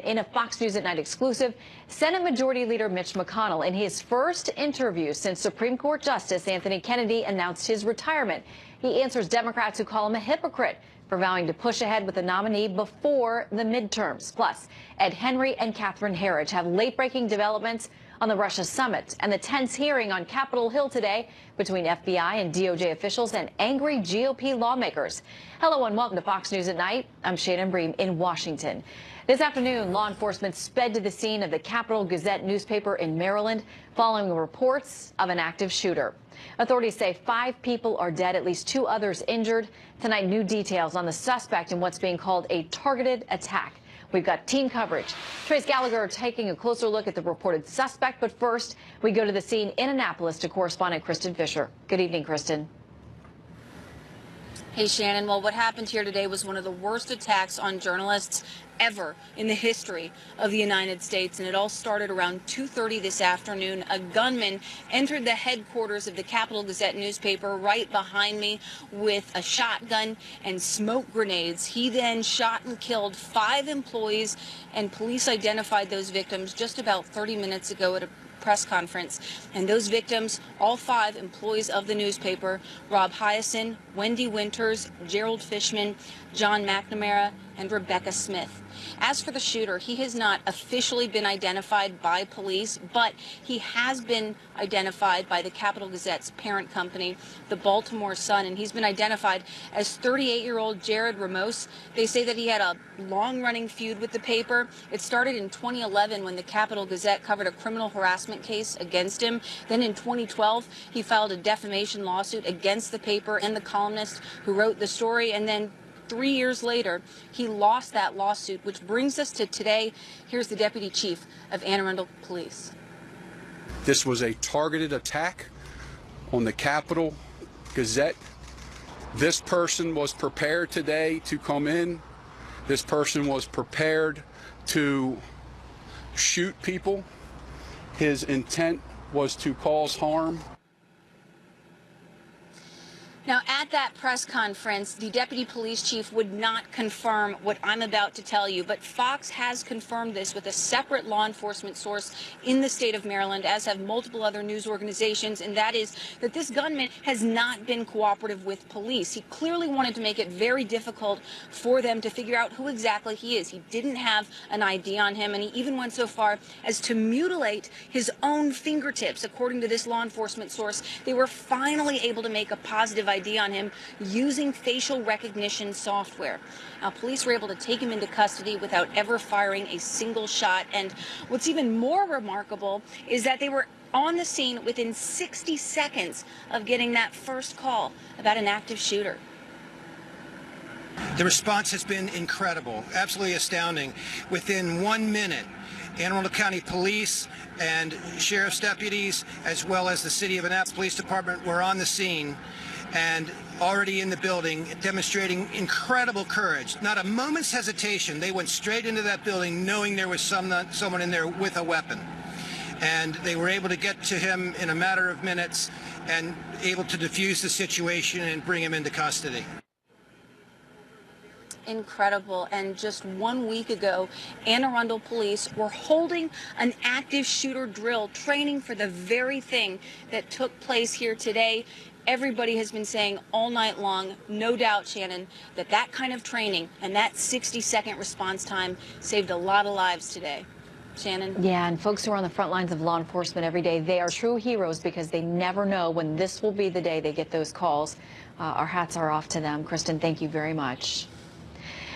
In a Fox News at Night exclusive, Senate Majority Leader Mitch McConnell, in his first interview since Supreme Court Justice Anthony Kennedy announced his retirement. He answers Democrats who call him a hypocrite for vowing to push ahead with the nominee before the midterms. Plus, Ed Henry and Catherine Herridge have late-breaking developments on the Russia summit and the tense hearing on Capitol Hill today between FBI and DOJ officials and angry GOP lawmakers. Hello and welcome to Fox News at Night. I'm Shannon Bream in Washington. This afternoon, law enforcement sped to the scene of the Capital Gazette newspaper in Maryland following reports of an active shooter. Authorities say 5 people are dead, at least 2 others injured. Tonight, new details on the suspect in what's being called a targeted attack. We've got team coverage. Trace Gallagher taking a closer look at the reported suspect. But first, we go to the scene in Annapolis to correspondent Kristen Fisher. Good evening, Kristen. Hey, Shannon. Well, what happened here today was one of the worst attacks on journalists ever in the history of the United States. And it all started around 2:30 this afternoon. A gunman entered the headquarters of the Capital Gazette newspaper right behind me with a shotgun and smoke grenades. He then shot and killed 5 employees, and police identified those victims just about 30 minutes ago at a press conference. And those victims, all 5 employees of the newspaper: Rob Hyacin, Wendy Winters, Gerald Fishman, John McNamara, and Rebecca Smith. As for the shooter, he has not officially been identified by police, but he has been identified by the Capital Gazette's parent company, the Baltimore Sun, and he's been identified as 38-year-old Jared Ramos. They say that he had a long-running feud with the paper. It started in 2011 when the Capital Gazette covered a criminal harassment case against him. Then in 2012, he filed a defamation lawsuit against the paper and the columnist who wrote the story, and then 3 years later, he lost that lawsuit, which brings us to today. Here's the deputy chief of Anne Arundel Police. This was a targeted attack on the Capital Gazette. This person was prepared today to come in. This person was prepared to shoot people. His intent was to cause harm. Now, at that press conference, the deputy police chief would not confirm what I'm about to tell you, but Fox has confirmed this with a separate law enforcement source in the state of Maryland, as have multiple other news organizations, and that is that this gunman has not been cooperative with police. He clearly wanted to make it very difficult for them to figure out who exactly he is. He didn't have an ID on him, and he even went so far as to mutilate his own fingertips. According to this law enforcement source, they were finally able to make a positive ID on him using facial recognition software. Now, police were able to take him into custody without ever firing a single shot. And what's even more remarkable is that they were on the scene within 60 seconds of getting that first call about an active shooter. The response has been incredible, absolutely astounding. Within 1 minute, Anne Arundel County Police and sheriff's deputies, as well as the City of Annapolis Police Department, were on the scene and already in the building, demonstrating incredible courage. Not a moment's hesitation. They went straight into that building knowing there was someone in there with a weapon. And they were able to get to him in a matter of minutes and able to defuse the situation and bring him into custody. Incredible. And just 1 week ago, Anne Arundel police were holding an active shooter drill, training for the very thing that took place here today. Everybody has been saying all night long, no doubt, Shannon, that that kind of training and that 60-second response time saved a lot of lives today. Shannon? Yeah, and folks who are on the front lines of law enforcement every day, they are true heroes because they never know when this will be the day they get those calls. Our hats are off to them. Kristen, thank you very much.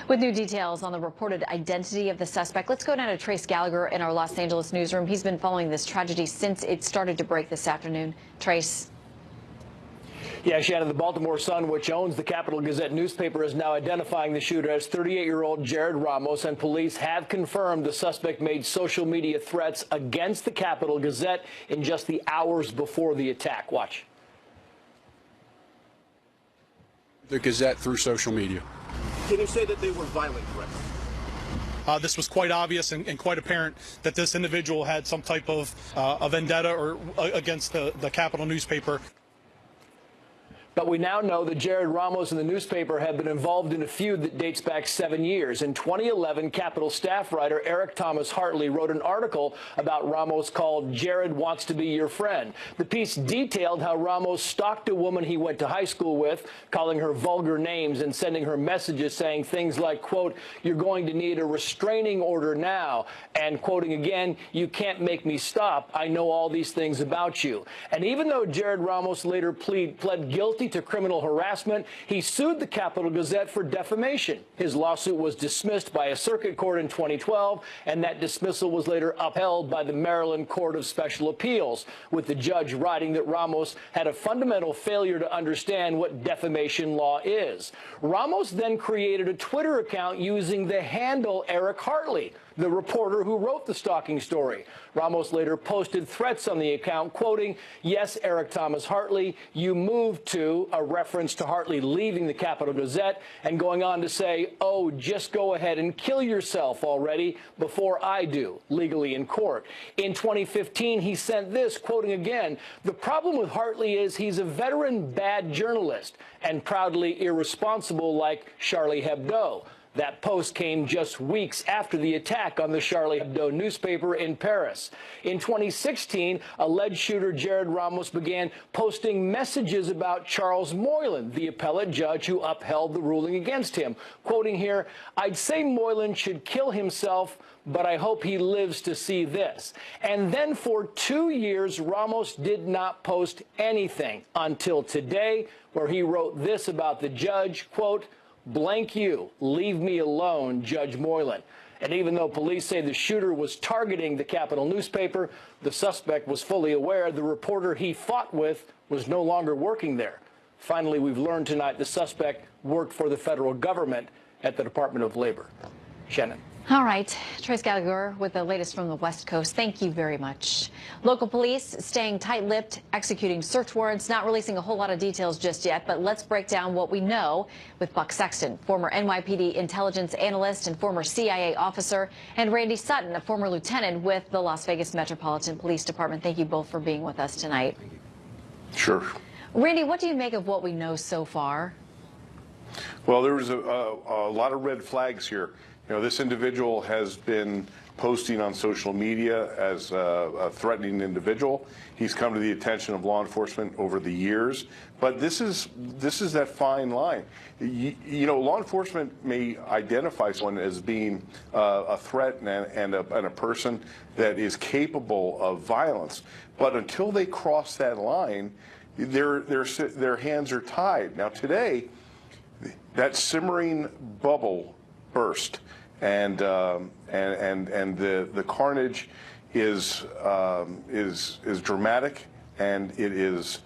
With new details on the reported identity of the suspect, let's go down to Trace Gallagher in our Los Angeles newsroom. He's been following this tragedy since it started to break this afternoon. Trace. Yeah, Shannon, the Baltimore Sun, which owns the Capital Gazette newspaper, is now identifying the shooter as 38-year-old Jared Ramos, and police have confirmed the suspect made social media threats against the Capital Gazette in just the hours before the attack. Watch. The Gazette through social media. Can you say that they were violent threats? This was quite obvious and quite apparent that this individual had some type of a vendetta or against the Capital newspaper. But we now know that Jared Ramos and the newspaper have been involved in a feud that dates back 7 years. In 2011, Capitol staff writer Eric Thomas Hartley wrote an article about Ramos called "Jared Wants to Be Your Friend." The piece detailed how Ramos stalked a woman he went to high school with, calling her vulgar names and sending her messages saying things like, quote, "You're going to need a restraining order now," and quoting again, "You can't make me stop. I know all these things about you." And even though Jared Ramos later pled guilty to criminal harassment, he sued the Capitol Gazette for defamation. His lawsuit was dismissed by a circuit court in 2012, and that dismissal was later upheld by the Maryland Court of Special Appeals, with the judge writing that Ramos had a fundamental failure to understand what defamation law is. Ramos then created a Twitter account using the handle Eric Hartley, the reporter who wrote the stalking story. Ramos later posted threats on the account, quoting, "Yes, Eric Thomas Hartley, you moved to," a reference to Hartley leaving the Capitol Gazette, and going on to say, "Oh, just go ahead and kill yourself already before I do," legally in court. In 2015, he sent this, quoting again, "The problem with Hartley is he's a veteran bad journalist and proudly irresponsible like Charlie Hebdo." That post came just weeks after the attack on the Charlie Hebdo newspaper in Paris. In 2016, alleged shooter Jared Ramos began posting messages about Charles Moylan, the appellate judge who upheld the ruling against him. Quoting here, "I'd say Moylan should kill himself, but I hope he lives to see this." And then for 2 years, Ramos did not post anything until today, where he wrote this about the judge, quote, "Blank you, leave me alone, Judge Moylan." And even though police say the shooter was targeting the Capitol newspaper, the suspect was fully aware the reporter he fought with was no longer working there. Finally, we've learned tonight the suspect worked for the federal government at the Department of Labor. Shannon. All right, Trace Gallagher with the latest from the West Coast. Thank you very much. Local police staying tight-lipped, executing search warrants, not releasing a whole lot of details just yet, but let's break down what we know with Buck Sexton, former NYPD intelligence analyst and former CIA officer, and Randy Sutton, a former lieutenant with the Las Vegas Metropolitan Police Department. Thank you both for being with us tonight. Sure. Randy, what do you make of what we know so far? Well, there was a lot of red flags here. You know, this individual has been posting on social media as a threatening individual. He's come to the attention of law enforcement over the years, but this is that fine line. You know, law enforcement may identify someone as being a threat and a person that is capable of violence, but until they cross that line, their hands are tied. Now today, that simmering bubble burst, and the carnage is dramatic, and it's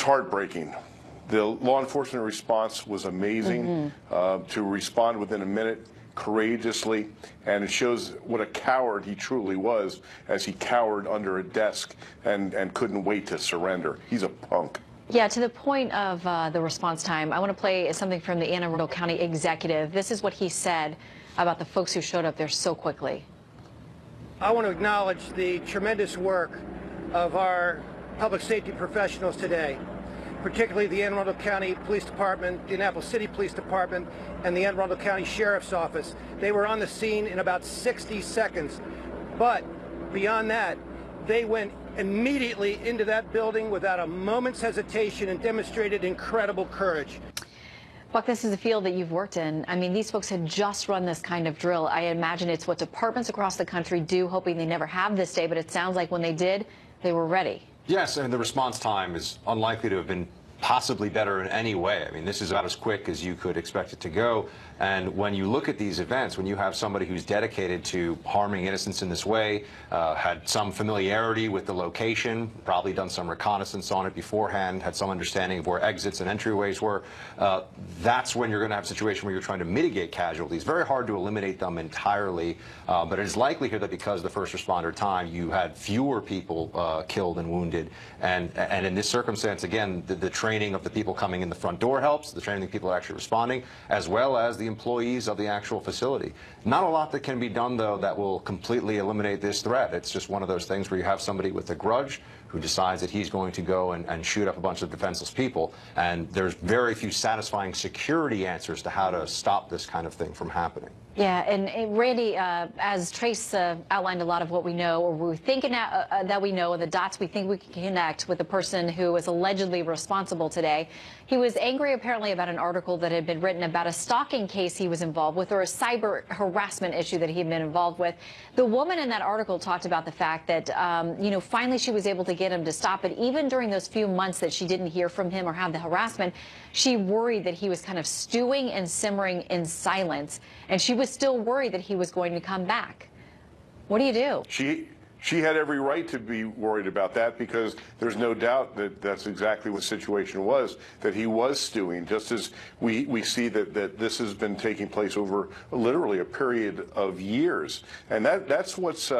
heartbreaking. The law enforcement response was amazing, to respond within a minute courageously, and it shows what a coward he truly was as he cowered under a desk and couldn't wait to surrender. He's a punk. Yeah, to the point of the response time, I want to play something from the Anne Arundel County executive. This is what he said about the folks who showed up there so quickly. I want to acknowledge the tremendous work of our public safety professionals today, particularly the Anne Arundel County Police Department, the Indianapolis City Police Department, and the Anne Arundel County Sheriff's Office. They were on the scene in about 60 seconds. But beyond that, they went immediately into that building without a moment's hesitation and demonstrated incredible courage. Buck, this is a field that you've worked in. I mean, these folks had just run this kind of drill. I imagine it's what departments across the country do, hoping they never have this day, but it sounds like when they did, they were ready. Yes, and the response time is unlikely to have been possibly better in any way. I mean, this is about as quick as you could expect it to go. And when you look at these events, when you have somebody who's dedicated to harming innocents in this way, had some familiarity with the location, probably done some reconnaissance on it beforehand, had some understanding of where exits and entryways were, that's when you're going to have a situation where you're trying to mitigate casualties. Very hard to eliminate them entirely, but it is likely here that because of the first responder time, you had fewer people killed and wounded. And in this circumstance, again, the training of the people coming in the front door helps, the training of the people actually responding, as well as the the employees of the actual facility. Not a lot that can be done, though, that will completely eliminate this threat. It's just one of those things where you have somebody with a grudge who decides that he's going to go and shoot up a bunch of defenseless people, and there's very few satisfying security answers to how to stop this kind of thing from happening. Yeah, and Randy, as Trace outlined a lot of what we know, or we think that we know, and the dots we think we can connect with the person who was allegedly responsible today. He was angry apparently about an article that had been written about a stalking case he was involved with, or a cyber harassment issue that he had been involved with. The woman in that article talked about the fact that, finally she was able to get him to stop it. Even during those few months that she didn't hear from him or have the harassment, she worried that he was kind of stewing and simmering in silence, and she was still worried that he was going to come back. What do you do? She had every right to be worried about that, because there's no doubt that that's exactly what the situation was, that he was stewing, just as we see that this has been taking place over literally a period of years. And that's what's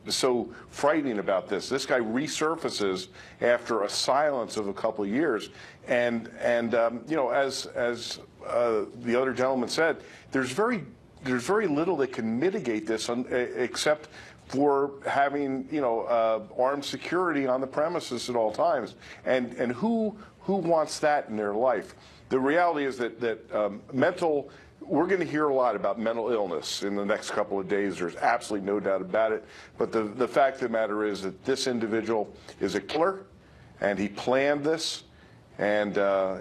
so frightening about this. This guy resurfaces after a silence of a couple of years, and as the other gentleman said, there's very little that can mitigate this except for having armed security on the premises at all times, and who wants that in their life? The reality is that we're going to hear a lot about mental illness in the next couple of days. There's absolutely no doubt about it. But the fact of the matter is that this individual is a killer, and he planned this, and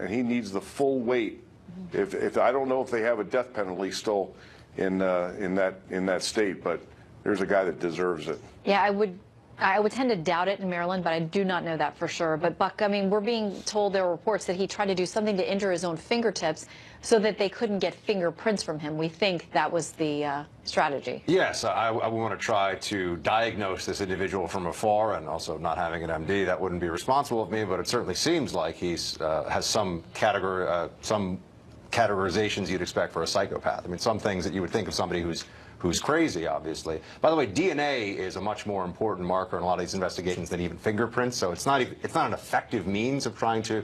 he needs the full weight. If I don't know if they have a death penalty still in that state, but there's a guy that deserves it. Yeah, I would tend to doubt it in Maryland, but I do not know that for sure. But Buck, I mean, we're being told there are reports that he tried to do something to injure his own fingertips so that they couldn't get fingerprints from him. We think that was the strategy. Yes, I want to try to diagnose this individual from afar, and also not having an MD, that wouldn't be responsible of me, but it certainly seems like he's has some categorizations you'd expect for a psychopath. I mean, some things that you would think of somebody who's crazy, obviously. By the way, DNA is a much more important marker in a lot of these investigations than even fingerprints, so it's not an effective means of trying to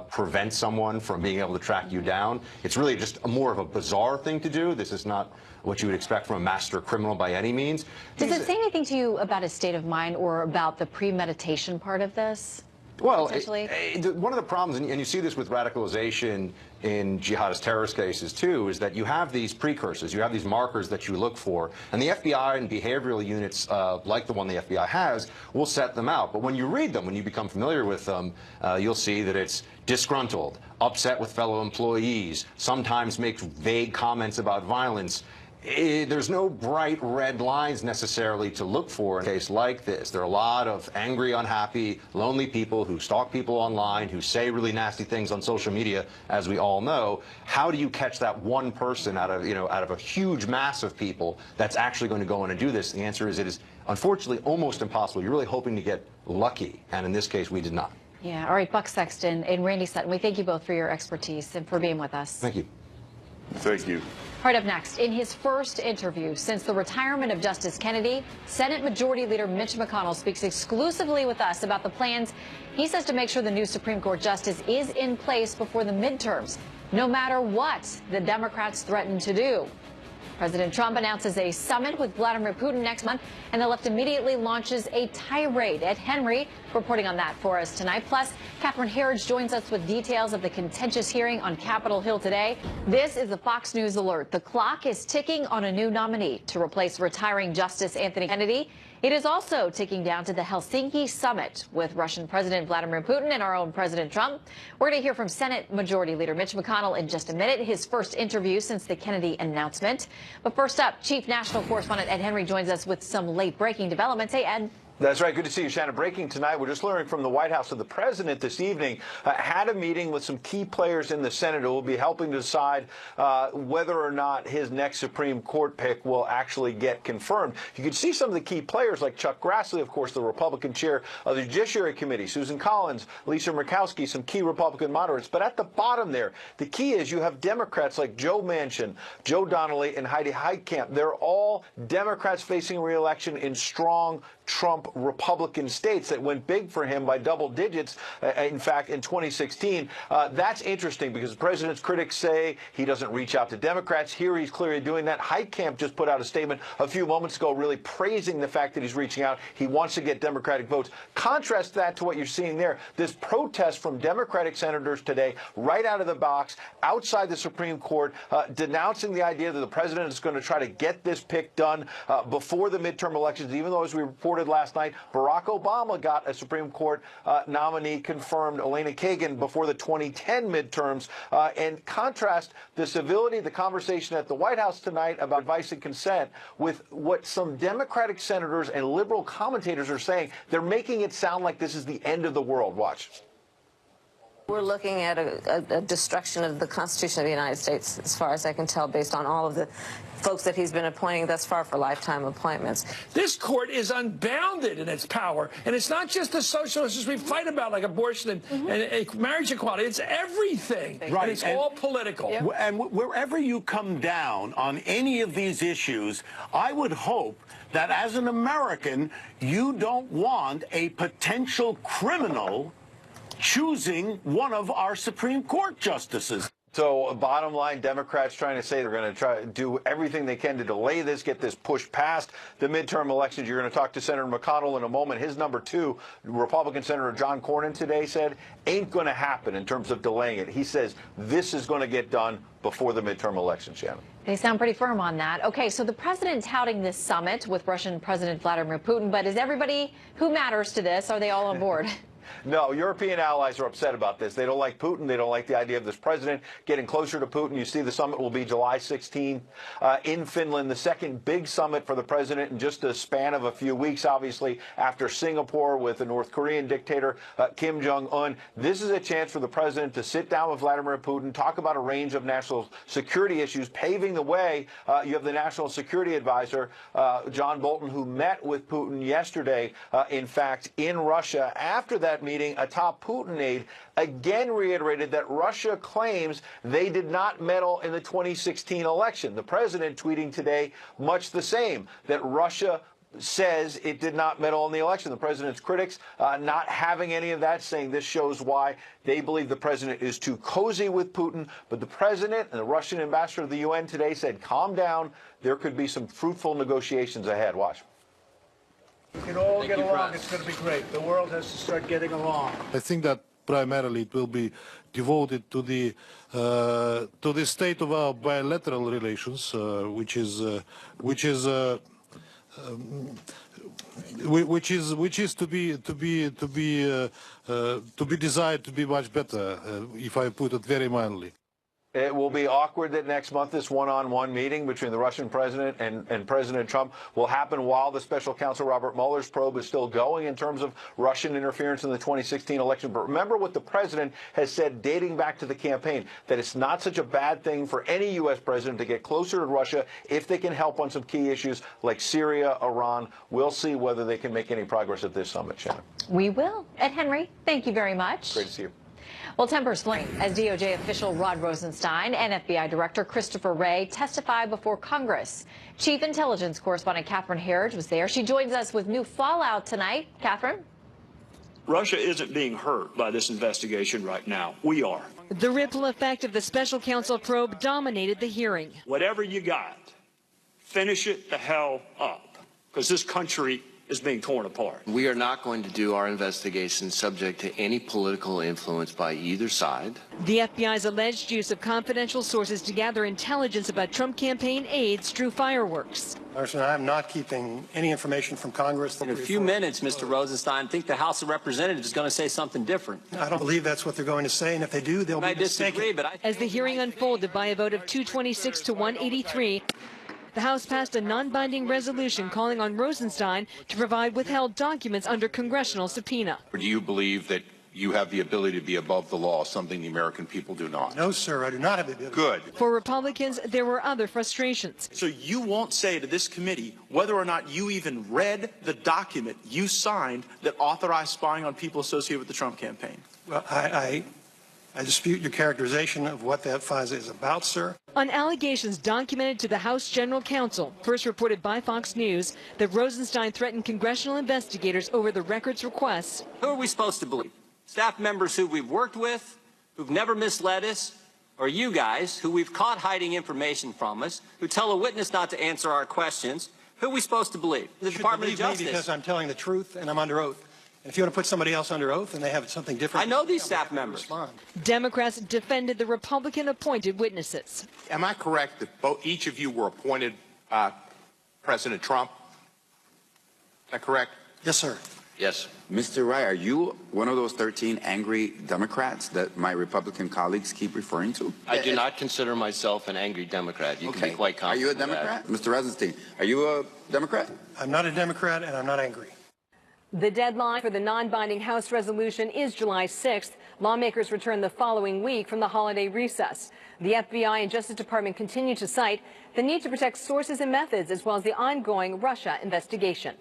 prevent someone from being able to track you down. It's really just more of a bizarre thing to do. This is not what you would expect from a master criminal by any means. Does it say anything to you about his state of mind or about the premeditation part of this? Well, one of the problems, and you see this with radicalization in jihadist terrorist cases too, is that you have these precursors, you have these markers that you look for, and the FBI and behavioral units like the one the FBI has will set them out. But when you read them, when you become familiar with them, you'll see that it's disgruntled, upset with fellow employees, sometimes makes vague comments about violence. There's no bright red lines necessarily to look for in a case like this. There are a lot of angry, unhappy, lonely people who stalk people online, who say really nasty things on social media, as we all know. How do you catch that one person out of a huge mass of people that's actually going to go in and do this? The answer is it is unfortunately almost impossible. You're really hoping to get lucky, and in this case we did not. Yeah. All right, Buck Sexton and Randy Sutton, we thank you both for your expertise and for being with us. Thank you. Thank you. Right up next, in his first interview since the retirement of Justice Kennedy, Senate Majority Leader Mitch McConnell speaks exclusively with us about the plans he says to make sure the new Supreme Court justice is in place before the midterms, no matter what the Democrats threaten to do. President Trump announces a summit with Vladimir Putin next month, and the left immediately launches a tirade. Ed Henry reporting on that for us tonight. Plus, Catherine Herridge joins us with details of the contentious hearing on Capitol Hill today. This is a Fox News alert. The clock is ticking on a new nominee to replace retiring Justice Anthony Kennedy. It is also ticking down to the Helsinki summit with Russian President Vladimir Putin and our own President Trump. We're going to hear from Senate Majority Leader Mitch McConnell in just a minute, his first interview since the Kennedy announcement. But first up, Chief National Correspondent Ed Henry joins us with some late-breaking developments. Hey, Ed. That's right. Good to see you, Shannon. Breaking tonight, we're just learning from the White House that the president this evening had a meeting with some key players in the Senate who will be helping to decide whether or not his next Supreme Court pick will actually get confirmed. You can see some of the key players like Chuck Grassley, of course, the Republican chair of the Judiciary Committee, Susan Collins, Lisa Murkowski, some key Republican moderates. But at the bottom there, the key is you have Democrats like Joe Manchin, Joe Donnelly, and Heidi Heitkamp. They're all Democrats facing re-election in strong Trump Trump Republican states that went big for him by double digits, in fact, in 2016. That's interesting because the president's critics say he doesn't reach out to Democrats. Here he's clearly doing that. Heitkamp just put out a statement a few moments ago really praising the fact that he's reaching out. He wants to get Democratic votes. Contrast that to what you're seeing there. This protest from Democratic senators today, right out of the box, outside the Supreme Court, denouncing the idea that the president is going to try to get this pick done before the midterm elections, even though, as we reported last night, Barack Obama got a Supreme Court nominee confirmed, Elena Kagan, before the 2010 midterms. And contrast the civility, the conversation at the White House tonight about advice and consent with what some Democratic senators and liberal commentators are saying. They're making it sound like this is the end of the world. Watch. We're looking at a destruction of the Constitution of the United States, as far as I can tell, based on all of the folks that he's been appointing thus far for lifetime appointments. This court is unbounded in its power, and it's not just the social issues we fight about, like abortion and marriage equality. It's everything, right? And it's all political. Yep. And wherever you come down on any of these issues, I would hope that as an American, you don't want a potential criminal choosing one of our Supreme Court justices. So, bottom line, Democrats trying to say they're going to try to do everything they can to delay this, get this pushed past the midterm elections. You're going to talk to Senator McConnell in a moment. His number two, Republican Senator John Cornyn, today said, ain't going to happen in terms of delaying it. He says this is going to get done before the midterm election, Shannon. They sound pretty firm on that. Okay, so the president touting this summit with Russian President Vladimir Putin, but is everybody who matters to this, are they all on board? No, European allies are upset about this. They don't like Putin. They don't like the idea of this president getting closer to Putin. You see the summit will be July 16 in Finland, the second big summit for the president in just a span of a few weeks, obviously, after Singapore with the North Korean dictator Kim Jong-un. This is a chance for the president to sit down with Vladimir Putin, talk about a range of national security issues, paving the way. You have the National Security Advisor, John Bolton, who met with Putin yesterday, in fact, in Russia. After that meeting, a top Putin aide again reiterated that Russia claims they did not meddle in the 2016 election. The president tweeting today much the same, that Russia says it did not meddle in the election. The president's critics not having any of that, saying this shows why they believe the president is too cozy with Putin. But the president and the Russian ambassador to the UN today said, calm down. There could be some fruitful negotiations ahead. Watch. We can all get along. It's going to be great. The world has to start getting along. I think that primarily it will be devoted to the state of our bilateral relations, which is to be desired to be much better, if I put it very mildly. It will be awkward that next month this one-on-one meeting between the Russian president and President Trump will happen while the special counsel Robert Mueller's probe is still going in terms of Russian interference in the 2016 election. But remember what the president has said dating back to the campaign, that it's not such a bad thing for any U.S. president to get closer to Russia if they can help on some key issues like Syria, Iran. We'll see whether they can make any progress at this summit, Shannon. We will. Ed Henry, thank you very much. Great to see you. Well, tempers flame as DOJ official Rod Rosenstein and FBI Director Christopher Wray testify before Congress. Chief Intelligence Correspondent Catherine Herridge was there. She joins us with new fallout tonight. Catherine? Russia isn't being hurt by this investigation right now. We are. The ripple effect of the special counsel probe dominated the hearing. Whatever you got, finish it the hell up, because this country is being torn apart. We are not going to do our investigation subject to any political influence by either side. The FBI's alleged use of confidential sources to gather intelligence about Trump campaign aides drew fireworks. I'm not keeping any information from Congress. In a few minutes, Mr. Rosenstein, I think the House of Representatives is going to say something different. I don't believe that's what they're going to say, and if they do, they'll be mistaken. I disagree, but As the hearing unfolded by a vote of 226 to 183, the House passed a non-binding resolution calling on Rosenstein to provide withheld documents under congressional subpoena. Or do you believe that you have the ability to be above the law, something the American people do not? No, sir, I do not have the ability. Good. For Republicans, there were other frustrations. So you won't say to this committee whether or not you even read the document you signed that authorized spying on people associated with the Trump campaign? Well, I I dispute your characterization of what that FISA is about, sir. On allegations documented to the House General Counsel, first reported by Fox News, that Rosenstein threatened congressional investigators over the records requests. Who are we supposed to believe? Staff members who we've worked with, who've never misled us, or you guys, who we've caught hiding information from us, who tell a witness not to answer our questions? Who are we supposed to believe? The Department of Justice. Because I'm telling the truth and I'm under oath. And if you want to put somebody else under oath and they have something different, I know these staff members. Democrats defended the Republican-appointed witnesses. Am I correct that each of you were appointed by President Trump? Is that correct? Yes, sir. Yes. Mr. Wright, are you one of those 13 angry Democrats that my Republican colleagues keep referring to? I do not consider myself an angry Democrat. You can be quite confident. Are you a Democrat? Mr. Rosenstein, are you a Democrat? I'm not a Democrat and I'm not angry. The deadline for the non-binding House resolution is July 6th. Lawmakers return the following week from the holiday recess. The FBI and Justice Department continue to cite the need to protect sources and methods, as well as the ongoing Russia investigation.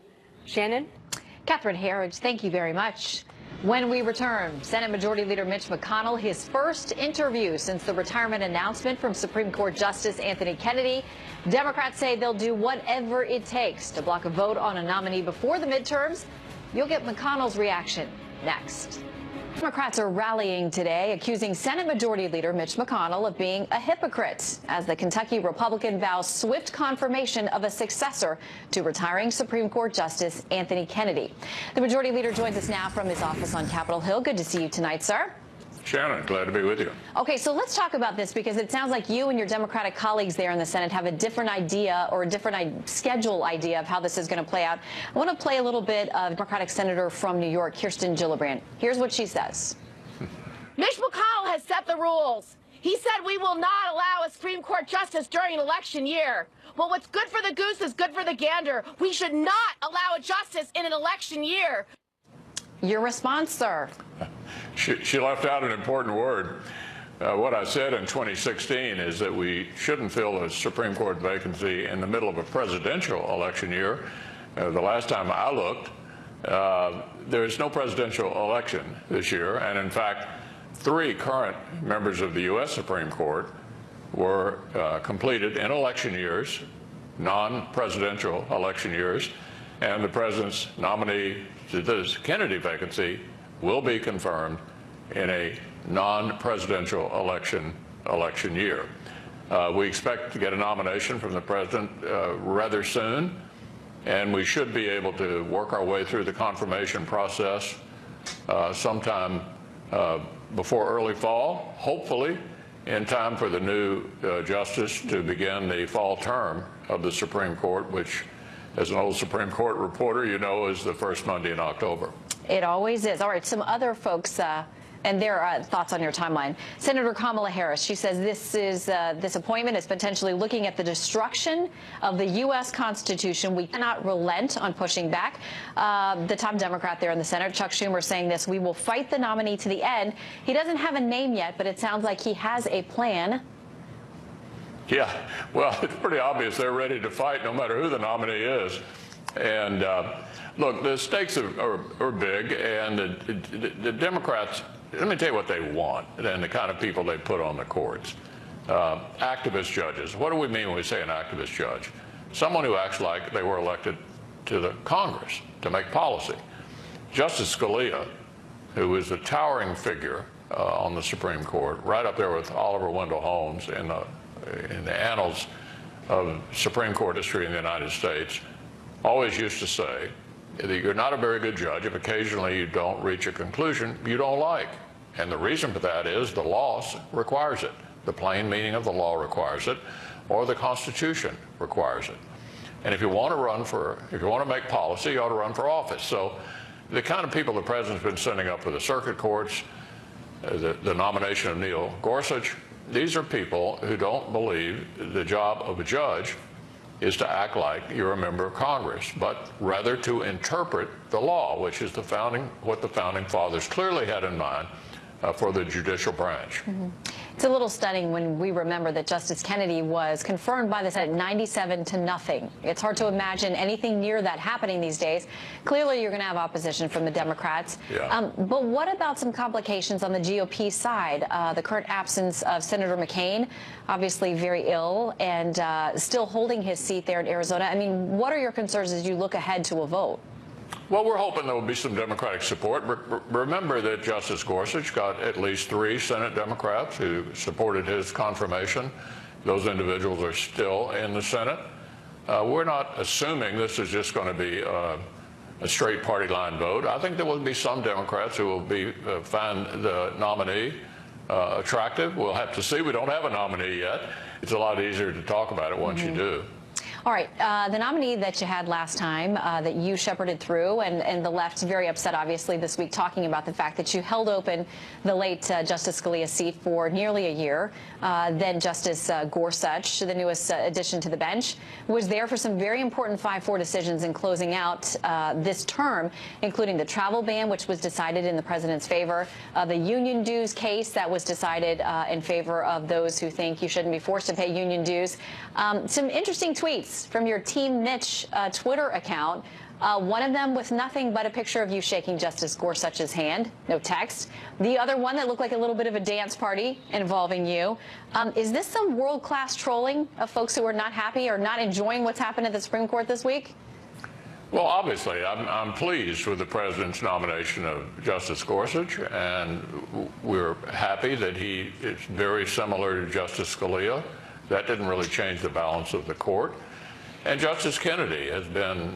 Shannon? Catherine Herridge, thank you very much. When we return, Senate Majority Leader Mitch McConnell, his first interview since the retirement announcement from Supreme Court Justice Anthony Kennedy. Democrats say they'll do whatever it takes to block a vote on a nominee before the midterms. You'll get McConnell's reaction next. Democrats are rallying today, accusing Senate Majority Leader Mitch McConnell of being a hypocrite as the Kentucky Republican vows swift confirmation of a successor to retiring Supreme Court Justice Anthony Kennedy. The Majority Leader joins us now from his office on Capitol Hill. Good to see you tonight, sir. Shannon, glad to be with you. Okay, so let's talk about this because it sounds like you and your Democratic colleagues there in the Senate have a different idea or a different schedule idea of how this is going to play out. I want to play a little bit of Democratic Senator from New York, Kirsten Gillibrand. Here's what she says. Mitch McConnell has set the rules. He said we will not allow a Supreme Court justice during an election year. Well, what's good for the goose is good for the gander. We should not allow a justice in an election year. Your response, sir? She left out an important word. What I said in 2016 is that we shouldn't fill a Supreme Court vacancy in the middle of a presidential election year. The last time I looked, there is no presidential election this year. And in fact, 3 current members of the U.S. Supreme Court were completed in election years, non-presidential election years, and the president's nominee to this Kennedy vacancy will be confirmed in a non-presidential election year. We expect to get a nomination from the president rather soon, and we should be able to work our way through the confirmation process sometime before early fall, hopefully in time for the new justice to begin the fall term of the Supreme Court, which, as an old Supreme Court reporter, you know, is the first Monday in October. It always is. All right, some other folks and their thoughts on your timeline. Senator Kamala Harris, she says this appointment is potentially looking at the destruction of the U.S. Constitution. We cannot relent on pushing back. The top Democrat there in the Senate, Chuck Schumer, saying this: we will fight the nominee to the end. He doesn't have a name yet, but it sounds like he has a plan. Yeah, well, it's pretty obvious they're ready to fight no matter who the nominee is. And look, the stakes are big, and the Democrats, let me tell you what they want and the kind of people they put on the courts. Activist judges. What do we mean when we say an activist judge? Someone who acts like they were elected to the Congress to make policy. Justice Scalia, who is a towering figure on the Supreme Court, right up there with Oliver Wendell Holmes in the annals of Supreme Court history in the United States, always used to say that you're not a very good judge if occasionally you don't reach a conclusion you don't like. And the reason for that is the law requires it. The plain meaning of the law requires it, or the Constitution requires it. And if you want to make policy, you ought to run for office. So the kind of people the president's been sending up for the circuit courts, the nomination of Neil Gorsuch, these are people who don't believe the job of a judge is to act like you're a member of Congress, but rather to interpret the law, which is what the founding fathers clearly had in mind for the judicial branch. It's a little stunning when we remember that Justice Kennedy was confirmed by the Senate 97-0. It's hard to imagine anything near that happening these days. Clearly, you're going to have opposition from the Democrats. Yeah. But what about some complications on the GOP side? The current absence of Senator McCain, obviously very ill and still holding his seat there in Arizona. I mean, what are your concerns as you look ahead to a vote? Well, we're hoping there will be some Democratic support. Remember that Justice Gorsuch got at least 3 Senate Democrats who supported his confirmation. Those individuals are still in the Senate. We're not assuming this is just going to be a straight party line vote. I think there will be some Democrats who will find the nominee attractive. We'll have to see. We don't have a nominee yet. It's a lot easier to talk about it once you do. All right, the nominee that you had last time that you shepherded through, and the left's very upset, obviously, this week, talking about the fact that you held open the late Justice Scalia's seat for nearly a year. Then Justice Gorsuch, the newest addition to the bench, was there for some very important 5-4 decisions in closing out this term, including the travel ban, which was decided in the president's favor, the union dues case that was decided in favor of those who think you shouldn't be forced to pay union dues. Some interesting tweets from your Team Mitch Twitter account. One of them with nothing but a picture of you shaking Justice Gorsuch's hand, no text. The other one that looked like a little bit of a dance party involving you. Is this some world-class trolling of folks who are not happy or not enjoying what's happened at the Supreme Court this week? Well, obviously, I'm pleased with the president's nomination of Justice Gorsuch, and we're happy that he is very similar to Justice Scalia. That didn't really change the balance of the court. And Justice Kennedy has been,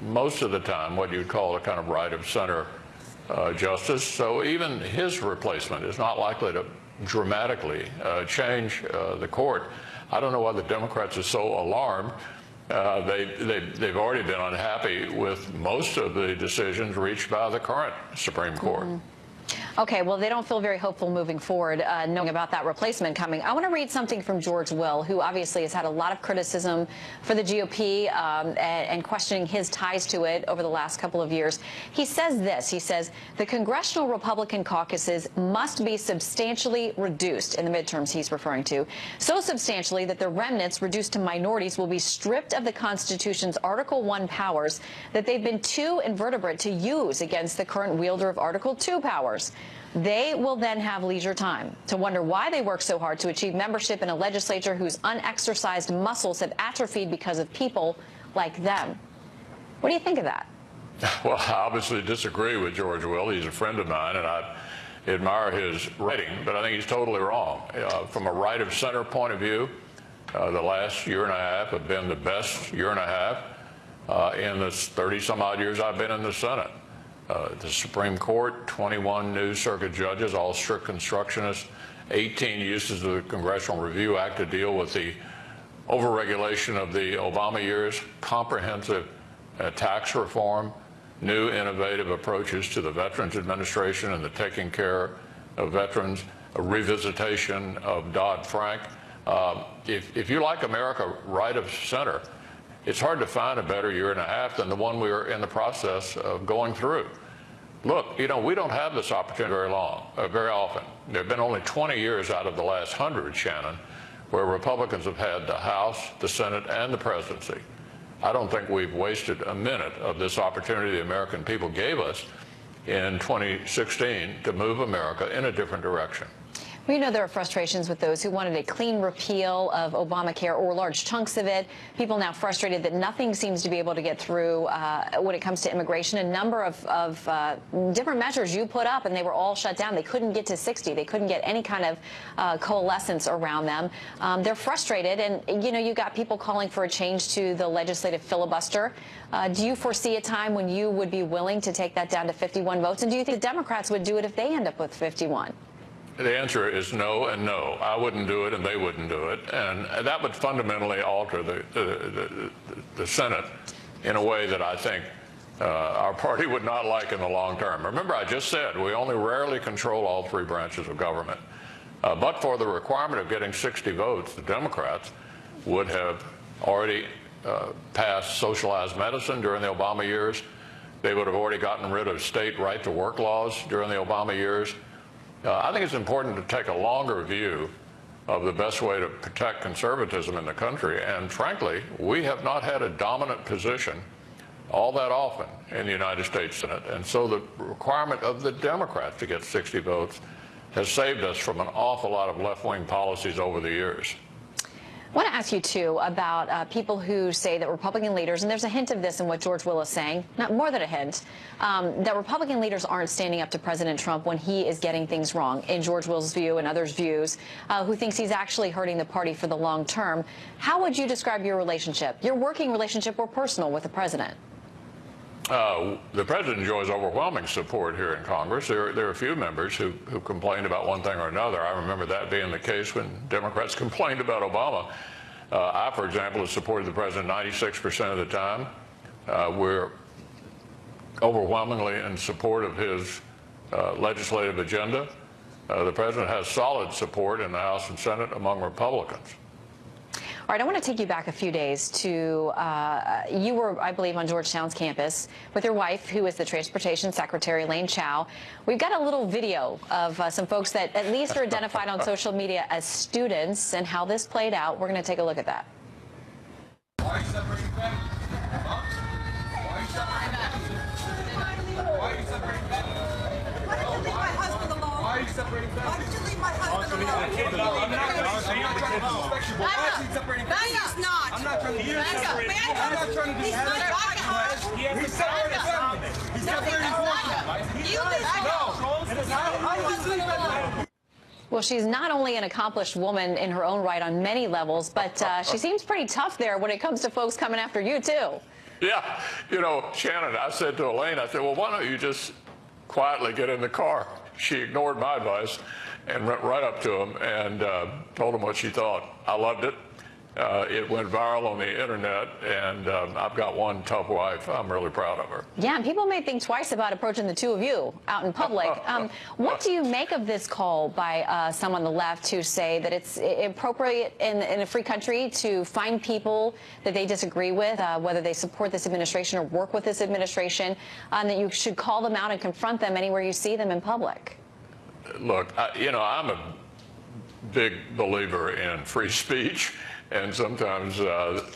most of the time, what you'd call a kind of right-of-center justice. So even his replacement is not likely to dramatically change the court. I don't know why the Democrats are so alarmed. They've already been unhappy with most of the decisions reached by the current Supreme Court. Okay, well, they don't feel very hopeful moving forward, knowing about that replacement coming. I want to read something from George Will, who obviously has had a lot of criticism for the GOP and questioning his ties to it over the last couple of years. He says this. He says, the congressional Republican caucuses must be substantially reduced in the midterms he's referring to, so substantially that the remnants reduced to minorities will be stripped of the Constitution's Article I powers that they've been too invertebrate to use against the current wielder of Article II powers. They will then have leisure time to wonder why they work so hard to achieve membership in a legislature whose unexercised muscles have atrophied because of people like them. What do you think of that? Well, I obviously disagree with George Will. He's a friend of mine, and I admire his writing, but I think he's totally wrong. From a right-of-center point of view, the last year and a half have been the best year and a half in the 30-some-odd years I've been in the Senate. The Supreme Court, 21 new circuit judges, all strict constructionists, 18 uses of the Congressional Review Act to deal with the overregulation of the Obama years, comprehensive tax reform, new innovative approaches to the Veterans Administration and the taking care of veterans, a revisitation of Dodd-Frank. If you like America right of center, it's hard to find a better year and a half than the one we are in the process of going through. Look, you know, we don't have this opportunity very often. There have been only 20 years out of the last 100, Shannon, where Republicans have had the House, the Senate, and the presidency. I don't think we've wasted a minute of this opportunity the American people gave us in 2016 to move America in a different direction. We know there are frustrations with those who wanted a clean repeal of Obamacare or large chunks of it. People now frustrated that nothing seems to be able to get through when it comes to immigration. A number of different measures you put up, and they were all shut down. They couldn't get to 60. They couldn't get any kind of coalescence around them. They're frustrated, and you know, you got people calling for a change to the legislative filibuster. Do you foresee a time when you would be willing to take that down to 51 votes? And do you think the Democrats would do it if they end up with 51? The answer is no and no. I wouldn't do it, and they wouldn't do it. And that would fundamentally alter the Senate in a way that I think our party would not like in the long term. Remember, I just said we only rarely control all 3 branches of government. But for the requirement of getting 60 votes, the Democrats would have already passed socialized medicine during the Obama years. They would have already gotten rid of state right-to-work laws during the Obama years. I think it's important to take a longer view of the best way to protect conservatism in the country. And frankly, we have not had a dominant position all that often in the United States Senate. And so the requirement of the Democrats to get 60 votes has saved us from an awful lot of left-wing policies over the years. I want to ask you, too, about people who say that Republican leaders, and there's a hint of this in what George Will is saying, not more than a hint, that Republican leaders aren't standing up to President Trump when he is getting things wrong, in George Will's view and others' views, who thinks he's actually hurting the party for the long term. How would you describe your relationship, your working relationship or personal, with the president? The president enjoys overwhelming support here in Congress. There are a few members who complained about one thing or another. I remember that being the case when Democrats complained about Obama. I, for example, have supported the president 96% of the time. We're overwhelmingly in support of his legislative agenda. The president has solid support in the House and Senate among Republicans. All right, I want to take you back a few days to, you were, I believe, on Georgetown's campus with your wife, who is the Transportation Secretary, Elaine Chao. We've got a little video of some folks that at least are identified on social media as students and how this played out. We're going to take a look at that. Why are you separating families? Huh? Why are you separating families? Why are you separating families? Why did you leave my husband alone? Why are you separating families? Why did you leave my husband alone? I'm not trying to disrespect you, but why is he separating families? He's not. I'm not trying to disrespect you. I'm not trying to disrespect you. He's separating families. He's separating families. You leave him alone. My husband alone. Well, she's not only an accomplished woman in her own right on many levels, but she seems pretty tough there when it comes to folks coming after you, too. Yeah. You know, Shannon, I said to Elaine, I said, well, why don't you just quietly get in the car? She ignored my advice and went right up to him and told him what she thought. I loved it. It went viral on the internet, and I've got one tough wife. I'm really proud of her. Yeah, and people may think twice about approaching the two of you out in public. What do you make of this call by some on the left who say that it's appropriate in a free country to find people that they disagree with, whether they support this administration or work with this administration, and that you should call them out and confront them anywhere you see them in public? Look, you know, I'm a big believer in free speech. And sometimes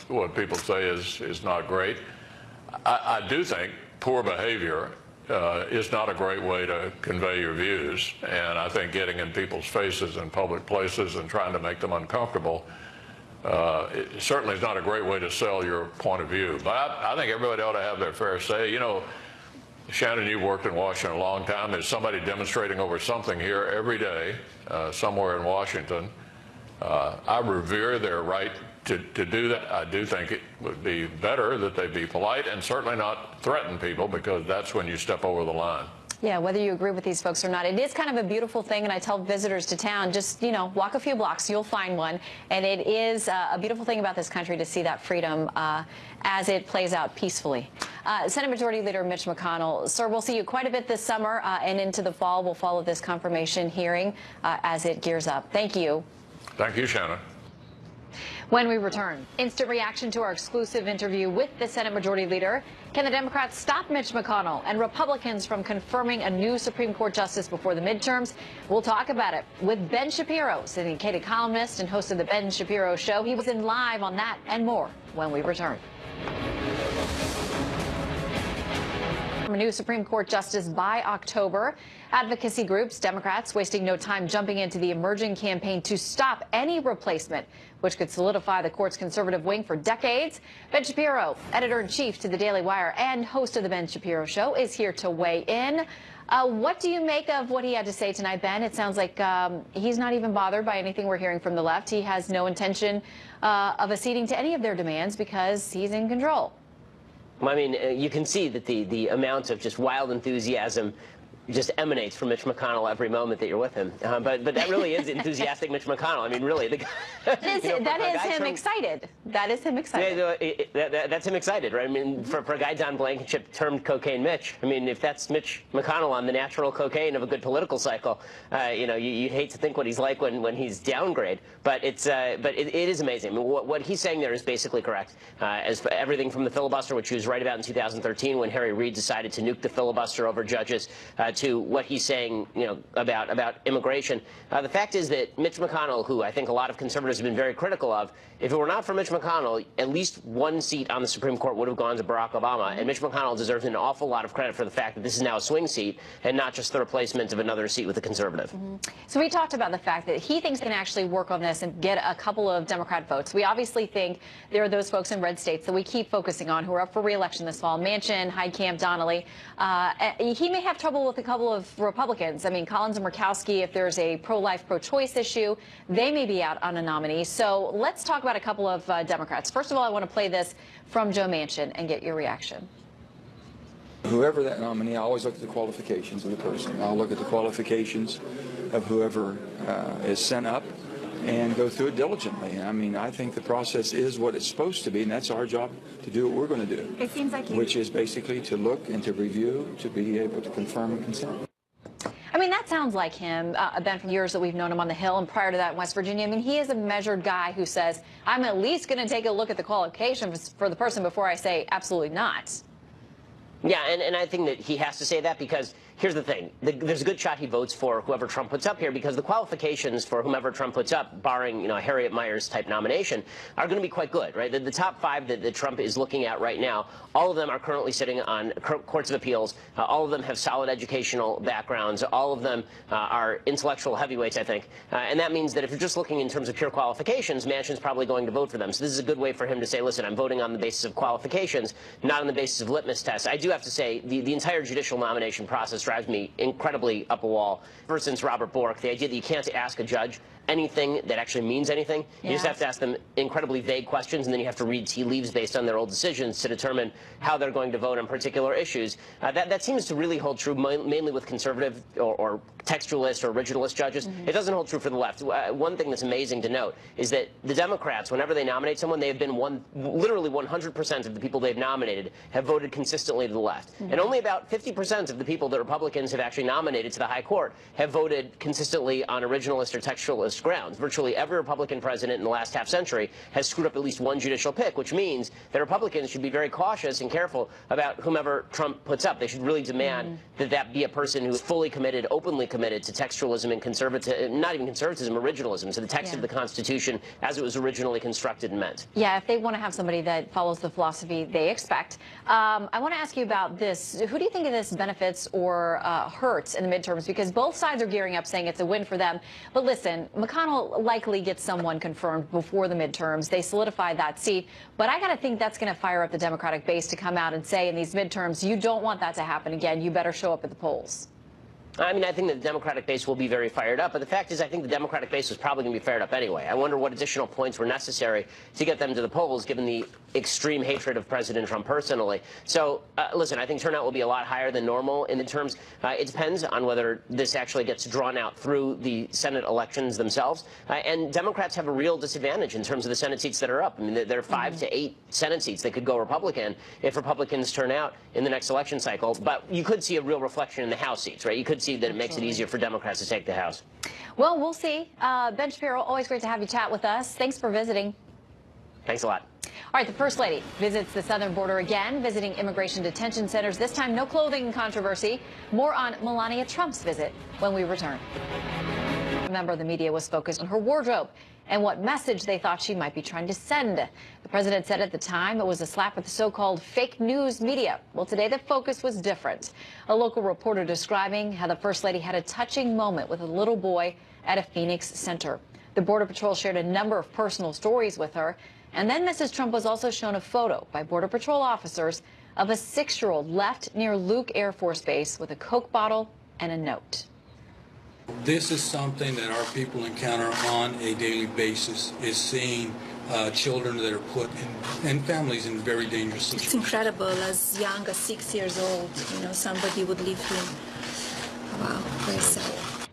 what people say is not great. I do think poor behavior is not a great way to convey your views. And I think getting in people's faces in public places and trying to make them uncomfortable it certainly is not a great way to sell your point of view. But I think everybody ought to have their fair say. You know, Shannon, you've worked in Washington a long time. There's somebody demonstrating over something here every day somewhere in Washington. I revere their right to do that. I do think it would be better that they be polite and certainly not threaten people, because that's when you step over the line. Yeah, whether you agree with these folks or not, it is kind of a beautiful thing, and I tell visitors to town, just, you know, walk a few blocks, you'll find one, and it is a beautiful thing about this country to see that freedom as it plays out peacefully. Senate Majority Leader Mitch McConnell, sir, we'll see you quite a bit this summer and into the fall. We'll follow this confirmation hearing as it gears up. Thank you. Thank you, Shannon. When we return, instant reaction to our exclusive interview with the Senate Majority Leader. Can the Democrats stop Mitch McConnell and Republicans from confirming a new Supreme Court justice before the midterms? We'll talk about it with Ben Shapiro, syndicated columnist and host of the Ben Shapiro Show. He was in live on that and more when we return. A new Supreme Court justice by October. Advocacy groups, Democrats, wasting no time jumping into the emerging campaign to stop any replacement, which could solidify the court's conservative wing for decades. Ben Shapiro, editor-in-chief to the Daily Wire and host of the Ben Shapiro Show, is here to weigh in. What do you make of what he had to say tonight, Ben? It sounds like he's not even bothered by anything we're hearing from the left. He has no intention of acceding to any of their demands because he's in control. I mean, you can see that the amount of just wild enthusiasm just emanates from Mitch McConnell every moment that you're with him. But that really is enthusiastic Mitch McConnell. I mean, really. That is him excited. That is him excited. Yeah, that's him excited, right? I mean, for a guy Don Blankenship termed Cocaine Mitch, I mean, if that's Mitch McConnell on the natural cocaine of a good political cycle, you know, you'd hate to think what he's like when he's downgrade. But it is amazing. I mean, what he's saying there is basically correct. As for everything from the filibuster, which he was right about in 2013 when Harry Reid decided to nuke the filibuster over judges, to what he's saying, about immigration. The fact is that Mitch McConnell, who I think a lot of conservatives have been very critical of, if it were not for Mitch McConnell, at least one seat on the Supreme Court would have gone to Barack Obama. And Mitch McConnell deserves an awful lot of credit for the fact that this is now a swing seat and not just the replacement of another seat with a conservative. So we talked about the fact that he thinks he can actually work on this and get a couple of Democrat votes. We obviously think there are those folks in red states that we keep focusing on who are up for re-election this fall: Manchin, Heitkamp, Donnelly. He may have trouble with a couple of Republicans. I mean, Collins and Murkowski, if there's a pro-life, pro-choice issue, they may be out on a nominee. So let's talk about a couple of Democrats. First of all, I want to play this from Joe Manchin and get your reaction. Whoever that nominee, I always look at the qualifications of the person. I'll look at the qualifications of whoever is sent up and go through it diligently. I mean, I think the process is what it's supposed to be, and that's our job to do what we're going to do. It seems like which is basically to look and to review, to be able to confirm and consent. I mean, that sounds like him, Ben, from years that we've known him on the Hill and prior to that in West Virginia. I mean, he is a measured guy who says, I'm at least going to take a look at the qualifications for the person before I say absolutely not. Yeah, and I think that he has to say that because here's the thing. There's a good shot he votes for whoever Trump puts up here because the qualifications for whomever Trump puts up, barring, a Harriet Miers-type nomination, are going to be quite good, right? The top five that Trump is looking at right now, all of them are currently sitting on courts of appeals. All of them have solid educational backgrounds. All of them are intellectual heavyweights, I think. And that means that if you're just looking in terms of pure qualifications, Manchin's probably going to vote for them. So this is a good way for him to say, listen, I'm voting on the basis of qualifications, not on the basis of litmus tests. I do have to say, the entire judicial nomination process drives me incredibly up a wall. Ever since Robert Bork, the idea that you can't ask a judge anything that actually means anything. You just have to ask them incredibly vague questions, and then you have to read tea leaves based on their old decisions to determine how they're going to vote on particular issues. That seems to really hold true mainly with conservative or textualist or originalist judges. It doesn't hold true for the left. One thing that's amazing to note is that the Democrats, whenever they nominate someone, they have been literally 100% of the people they've nominated have voted consistently to the left. And only about 50% of the people that Republicans have actually nominated to the high court have voted consistently on originalist or textualist grounds. Virtually every Republican president in the last half century has screwed up at least one judicial pick, which means that Republicans should be very cautious and careful about whomever Trump puts up. They should really demand that be a person who is fully committed, openly committed to textualism and conservatism, not even conservatism, originalism, to the text of the Constitution as it was originally constructed and meant. Yeah, if they want to have somebody that follows the philosophy they expect. I want to ask you about this. Who do you think of this benefits or hurts in the midterms? Because both sides are gearing up saying it's a win for them. But listen, McConnell likely gets someone confirmed before the midterms. They solidify that seat. But I got to think that's going to fire up the Democratic base to come out and say in these midterms, you don't want that to happen again. You better show up at the polls. I mean, I think the Democratic base will be very fired up, but the fact is I think the Democratic base was probably going to be fired up anyway. I wonder what additional points were necessary to get them to the polls, given the extreme hatred of President Trump personally. So, listen, I think turnout will be a lot higher than normal in the terms. It depends on whether this actually gets drawn out through the Senate elections themselves. And Democrats have a real disadvantage in terms of the Senate seats that are up. I mean, there are 5 to 8 Senate seats that could go Republican if Republicans turn out in the next election cycle. But you could see a real reflection in the House seats, right? You could see that it makes it easier for Democrats to take the House. Well, we'll see. Ben Shapiro, always great to have you chat with us. Thanks for visiting. Thanks a lot. All right, the First Lady visits the southern border again, visiting immigration detention centers. This time, no clothing controversy. More on Melania Trump's visit when we return. A member of the media was focused on her wardrobe and what message they thought she might be trying to send. The president said at the time it was a slap at the so-called fake news media. Well, today the focus was different. A local reporter describing how the First Lady had a touching moment with a little boy at a Phoenix center. The Border Patrol shared a number of personal stories with her. And then Mrs. Trump was also shown a photo by Border Patrol officers of a 6-year-old left near Luke Air Force Base with a Coke bottle and a note. This is something that our people encounter on a daily basis, is seeing children that are put in, and families in very dangerous situations. It's incredible, as young as 6 years old, somebody would leave him. Wow, very sad.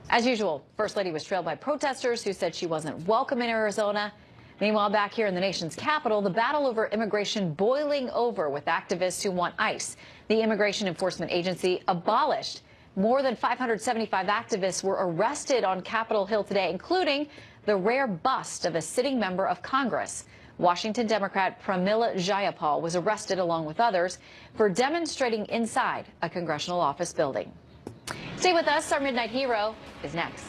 As usual, First Lady was trailed by protesters who said she wasn't welcome in Arizona. Meanwhile, back here in the nation's capital, the battle over immigration boiling over with activists who want ICE, the Immigration Enforcement Agency, abolished. More than 575 activists were arrested on Capitol Hill today, including the rare bust of a sitting member of Congress. Washington Democrat Pramila Jayapal was arrested along with others for demonstrating inside a congressional office building. Stay with us. Our Midnight Hero is next.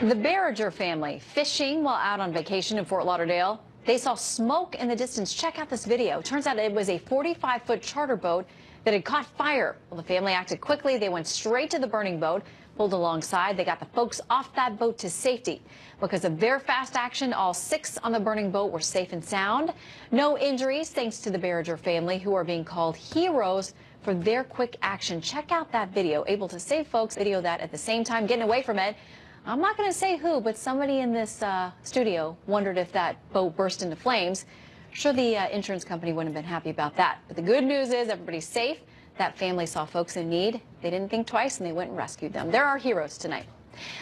The Barringer family fishing while out on vacation in Fort Lauderdale. They saw smoke in the distance. Check out this video. Turns out it was a 45-foot charter boat that had caught fire. Well, the family acted quickly. They went straight to the burning boat, pulled alongside. They got the folks off that boat to safety. Because of their fast action, all 6 on the burning boat were safe and sound. No injuries, thanks to the Barringer family, who are being called heroes for their quick action. Check out that video, able to save folks. Video that at the same time getting away from it. I'm not going to say who, but somebody in this studio wondered if that boat burst into flames. Sure, the insurance company wouldn't have been happy about that. But the good news is everybody's safe. That family saw folks in need. They didn't think twice, and they went and rescued them. They're our heroes tonight.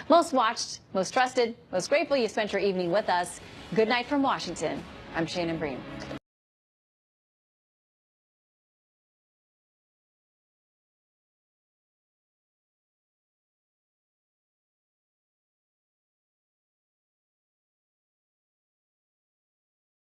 Most watched, most trusted, most grateful you spent your evening with us. Good night from Washington. I'm Shannon Bream.